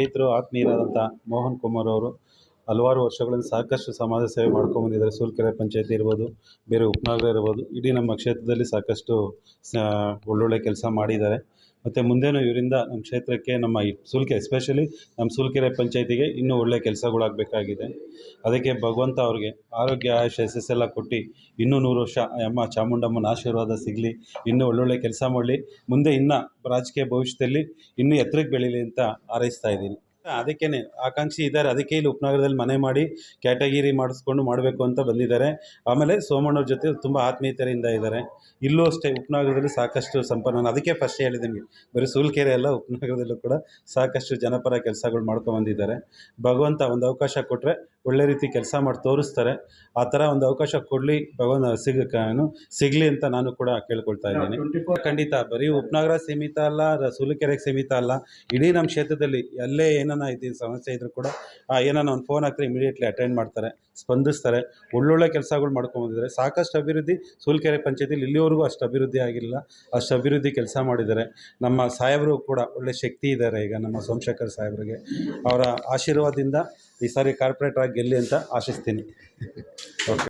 ಸ್ನೇಹಿತರು ಆತ್ಮೀಯರಾದಂಥ ಮೋಹನ್ ಕುಮಾರ್ ಅವರು ಹಲವಾರು ವರ್ಷಗಳಿಂದ ಸಾಕಷ್ಟು ಸಮಾಜ ಸೇವೆ ಮಾಡ್ಕೊಂಬಂದಿದ್ದಾರೆ. ಸೂಲ್ಕೆರೆ ಪಂಚಾಯತಿ ಇರ್ಬೋದು, ಬೇರೆ ಉಪನಗರ ಇರ್ಬೋದು, ಇಡೀ ನಮ್ಮ ಕ್ಷೇತ್ರದಲ್ಲಿ ಸಾಕಷ್ಟು ಒಳ್ಳೊಳ್ಳೆ ಕೆಲಸ ಮಾಡಿದ್ದಾರೆ. ಮತ್ತು ಮುಂದೆನೂ ಇವರಿಂದ ನಮ್ಮ ಕ್ಷೇತ್ರಕ್ಕೆ, ನಮ್ಮ ಈ ಎಸ್ಪೆಷಲಿ ನಮ್ಮ ಸೂಲ್ಕೆರೆ ಪಂಚಾಯತಿಗೆ ಇನ್ನೂ ಒಳ್ಳೆಯ ಕೆಲಸಗಳಾಗಬೇಕಾಗಿದೆ. ಅದಕ್ಕೆ ಭಗವಂತ ಅವ್ರಿಗೆ ಆರೋಗ್ಯ ಆಯುಷ್ಯ ಯಶಸ್ಸೆಲ್ಲ ಕೊಟ್ಟು ಇನ್ನೂ 100 ವರ್ಷ ಅಮ್ಮ ಚಾಮುಂಡಮ್ಮನ ಆಶೀರ್ವಾದ ಸಿಗಲಿ, ಇನ್ನೂ ಒಳ್ಳೊಳ್ಳೆ ಕೆಲಸ ಮಾಡಲಿ, ಮುಂದೆ ಇನ್ನೂ ರಾಜಕೀಯ ಭವಿಷ್ಯದಲ್ಲಿ ಇನ್ನೂ ಎತ್ತರಕ್ಕೆ ಬೆಳೀಲಿ ಅಂತ ಹಾರೈಸ್ತಾ ಇದ್ದೀನಿ. ಅದಕ್ಕೇ ಆಕಾಂಕ್ಷಿ ಇದ್ದಾರೆ. ಅದಕ್ಕೆ ಇಲ್ಲಿ ಉಪನಗರದಲ್ಲಿ ಮನೆ ಮಾಡಿ ಕ್ಯಾಟಗಿರಿ ಮಾಡಿಸ್ಕೊಂಡು ಮಾಡಬೇಕು ಅಂತ ಬಂದಿದ್ದಾರೆ. ಆಮೇಲೆ ಸೋಮಣ್ಣವ್ರ ಜೊತೆ ತುಂಬ ಆತ್ಮೀಯತೆಯಿಂದ ಇದ್ದಾರೆ. ಇಲ್ಲೂ ಅಷ್ಟೇ ಉಪನಗರದಲ್ಲಿ ಸಾಕಷ್ಟು ಸಂಪನ್ನ, ಅದಕ್ಕೆ ಫಸ್ಟ್ ಹೇಳಿದೆ ನಿಮಗೆ, ಬರೀ ಸೂಲ್ಕೆರೆ ಅಲ್ಲ, ಉಪನಗರದಲ್ಲೂ ಕೂಡ ಸಾಕಷ್ಟು ಜನಪರ ಕೆಲಸಗಳು ಮಾಡ್ಕೊಂಬಂದಿದ್ದಾರೆ. ಭಗವಂತ ಒಂದು ಅವಕಾಶ ಕೊಟ್ಟರೆ ಒಳ್ಳೆ ರೀತಿ ಕೆಲಸ ಮಾಡಿ ತೋರಿಸ್ತಾರೆ. ಆ ಥರ ಒಂದು ಅವಕಾಶ ಕೊಡಲಿ, ಭಗವಂತ ಸಿಗಲಿ ಅಂತ ನಾನು ಕೂಡ ಕೇಳ್ಕೊಳ್ತಾ ಇದ್ದೀನಿ. ಖಂಡಿತ ಬರೀ ಉಪನಗರ ಸೀಮಿತ ಅಲ್ಲ, ಸೂಲ್ಕೆರೆಗೆ ಸೀಮಿತ ಅಲ್ಲ, ಇಡೀ ನಮ್ಮ ಕ್ಷೇತ್ರದಲ್ಲಿ ಎಲ್ಲೇ ಏನಾನ ಇದು ಸಮಸ್ಯೆ ಇದ್ದರೂ ಕೂಡ ಏನಾನ ಒಂದು ಫೋನ್ ಹಾಕಿದ್ರೆ ಇಮಿಡಿಯೇಟ್ಲಿ ಅಟೆಂಡ್ ಮಾಡ್ತಾರೆ, ಸ್ಪಂದಿಸ್ತಾರೆ. ಒಳ್ಳೊಳ್ಳೆ ಕೆಲಸಗಳು ಮಾಡ್ಕೊಂಬಂದಿದ್ದಾರೆ. ಸಾಕಷ್ಟು ಅಭಿವೃದ್ಧಿ ಸೂಲ್ಕೆರೆ ಪಂಚಾಯತಿಲಿ ಇಲ್ಲಿವರೆಗೂ ಅಷ್ಟು ಅಭಿವೃದ್ಧಿ ಆಗಿಲ್ಲ, ಅಷ್ಟು ಅಭಿವೃದ್ಧಿ ಕೆಲಸ ಮಾಡಿದ್ದಾರೆ. ನಮ್ಮ ಸಾಹೇಬರು ಕೂಡ ಒಳ್ಳೆ ಶಕ್ತಿ ಇದ್ದಾರೆ. ಈಗ ನಮ್ಮ ಸೋಮಶೇಖರ್ ಸಾಹೇಬರಿಗೆ ಅವರ ಆಶೀರ್ವಾದದಿಂದ ಈ ಸಾರಿ ಕಾರ್ಪೊರೇಟರ್ ಆಗಿ ಗೆಲ್ಲಿ ಅಂತ ಆಶಿಸ್ತೀನಿ. ಓಕೆ.